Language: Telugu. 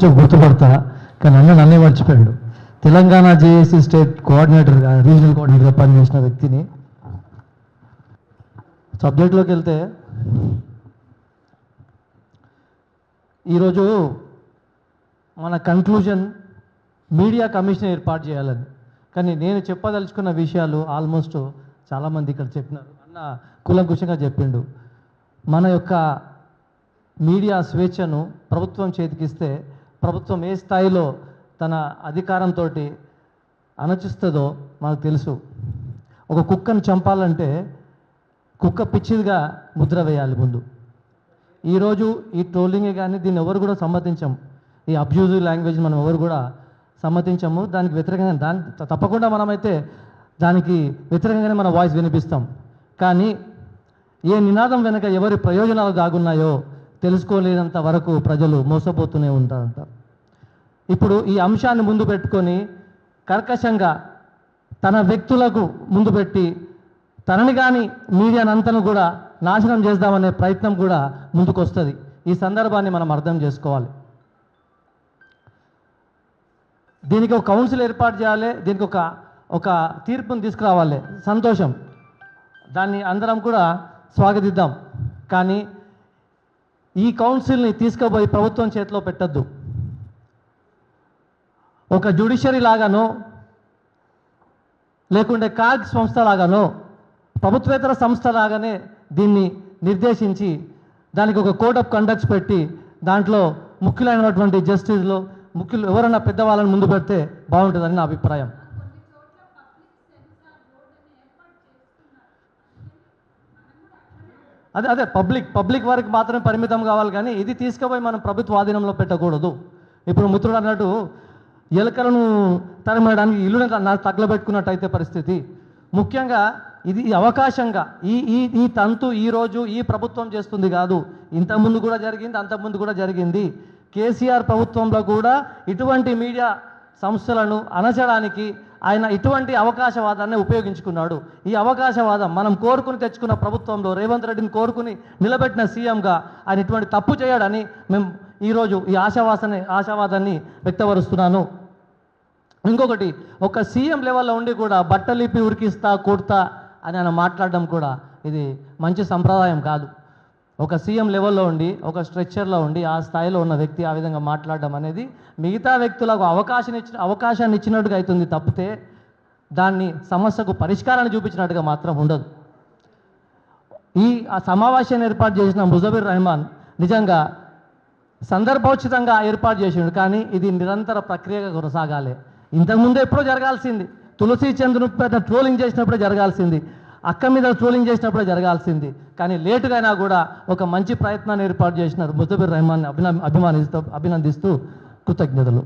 కొంచెం గుర్తుపడతా, కానీ నన్నే మర్చిపోయాడు. తెలంగాణ జేఏసీ స్టేట్ కోఆర్డినేటర్గా, రీజనల్ కోఆర్డినేటర్గా పనిచేసిన వ్యక్తిని. సబ్జెక్ట్లోకి వెళ్తే, ఈరోజు మన కన్క్లూజన్ మీడియా కమిషన్ ఏర్పాటు చేయాలని, కానీ నేను చెప్పదలుచుకున్న విషయాలు ఆల్మోస్ట్ చాలామంది ఇక్కడ చెప్పినారు. అన్న కూలంకుషంగా చెప్పిండు. మన యొక్క మీడియా స్వేచ్ఛను ప్రభుత్వం చేతికిస్తే ప్రభుత్వం ఏ స్థాయిలో తన అధికారంతో అణచిస్తుందో మనకు తెలుసు. ఒక కుక్కను చంపాలంటే కుక్క పిచ్చిదిగా ముద్ర వేయాలి ముందు. ఈరోజు ఈ ట్రోలింగే కానీ దీన్ని ఎవరు కూడా సమ్మతించం. ఈ అబ్యూజివ్ లాంగ్వేజ్ మనం ఎవరు కూడా సమ్మతించము. దానికి వ్యతిరేకంగా తప్పకుండా మనమైతే దానికి వ్యతిరేకంగానే మన వాయిస్ వినిపిస్తాం. కానీ ఏ నినాదం వెనుక ఎవరి ప్రయోజనాలు దాగున్నాయో తెలుసుకోలేనంత వరకు ప్రజలు మోసపోతూనే ఉంటారంటారు. ఇప్పుడు ఈ అంశాన్ని ముందు పెట్టుకొని కర్కశంగా తన వ్యక్తులకు ముందు పెట్టి తనని కానీ మీడియానంతను కూడా నాశనం చేద్దామనే ప్రయత్నం కూడా ముందుకు వస్తుంది. ఈ సందర్భాన్ని మనం అర్థం చేసుకోవాలి. దీనికి ఒక కౌన్సిల్ ఏర్పాటు చేయాలి, దీనికి ఒక తీర్పును తీసుకురావాలి. సంతోషం, దాన్ని అందరం కూడా స్వాగతిద్దాం. కానీ ఈ కౌన్సిల్ని తీసుకుపోయి ప్రభుత్వం చేతిలో పెట్టద్దు. ఒక జ్యుడిషియరీ లాగానో లేకుంటే కాగ్ సంస్థ లాగానో ప్రభుత్వేతర సంస్థ లాగానే దీన్ని నిర్దేశించి దానికి ఒక కోడ్ ఆఫ్ కండక్ట్స్ పెట్టి దాంట్లో ముఖ్యులైనటువంటి జస్టిస్లు ముఖ్యులు ఎవరైనా పెద్దవాళ్ళని ముందు పెడితే బాగుంటుందని నా అభిప్రాయం. అదే పబ్లిక్ వారికి మాత్రమే పరిమితం కావాలి, కానీ ఇది తీసుకుపోయి మనం ప్రభుత్వ ఆధీనంలో పెట్టకూడదు. ఇప్పుడు మిత్రుడు అన్నట్టు ఎలుకలను తరిమేయడానికి ఇల్లుని తగలబెట్టుకున్నట్టయితే పరిస్థితి. ముఖ్యంగా ఇది అవకాశంగా ఈ తంతు ఈరోజు ఈ ప్రభుత్వం చేస్తుంది కాదు. ఇంతకుముందు కూడా జరిగింది, అంతకుముందు కూడా జరిగింది. కేసీఆర్ ప్రభుత్వంలో కూడా ఇటువంటి మీడియా సంస్థలను అణచడానికి ఆయన ఇటువంటి అవకాశవాదాన్ని ఉపయోగించుకున్నాడు. ఈ అవకాశవాదం మనం కోరుకుని తెచ్చుకున్న ప్రభుత్వంలో రేవంత్ రెడ్డిని కోరుకుని నిలబెట్టిన సీఎంగా ఆయన ఇటువంటి తప్పు చేయడని మేము ఈరోజు ఈ ఆశావాదాన్ని వ్యక్తపరుస్తున్నాను. ఇంకొకటి, ఒక సీఎం లెవెల్లో ఉండి కూడా బట్టలిపి ఉరికిస్తా కొడతా అని ఆయన మాట్లాడడం కూడా ఇది మంచి సంప్రదాయం కాదు. ఒక సీఎం లెవెల్లో ఉండి ఒక స్ట్రెచ్చర్లో ఉండి ఆ స్థాయిలో ఉన్న వ్యక్తి ఆ విధంగా మాట్లాడడం అనేది మిగతా వ్యక్తులకు అవకాశాన్ని ఇచ్చినట్టుగా అవుతుంది తప్పితే దాన్ని సమస్యకు పరిష్కారాన్ని చూపించినట్టుగా మాత్రం ఉండదు. ఆ సమావేశాన్ని ఏర్పాటు చేసిన ముజబిర్ రెహమాన్ నిజంగా సందర్భోచితంగా ఏర్పాటు చేసిండు, కానీ ఇది నిరంతర ప్రక్రియగా కొనసాగాలి. ఇంతకుముందు ఎప్పుడో జరగాల్సింది. తులసి చంద్రుని మీద ట్రోలింగ్ చేసినప్పుడే జరగాల్సింది, అక్క మీద ట్రోలింగ్ చేసినప్పుడే జరగాల్సింది. కానీ లేటుగా అయినా కూడా ఒక మంచి ప్రయత్నాన్ని ఏర్పాటు చేసినారు. ముజబిర్ రెహమాన్ని అభినందిస్తూ కృతజ్ఞతలు.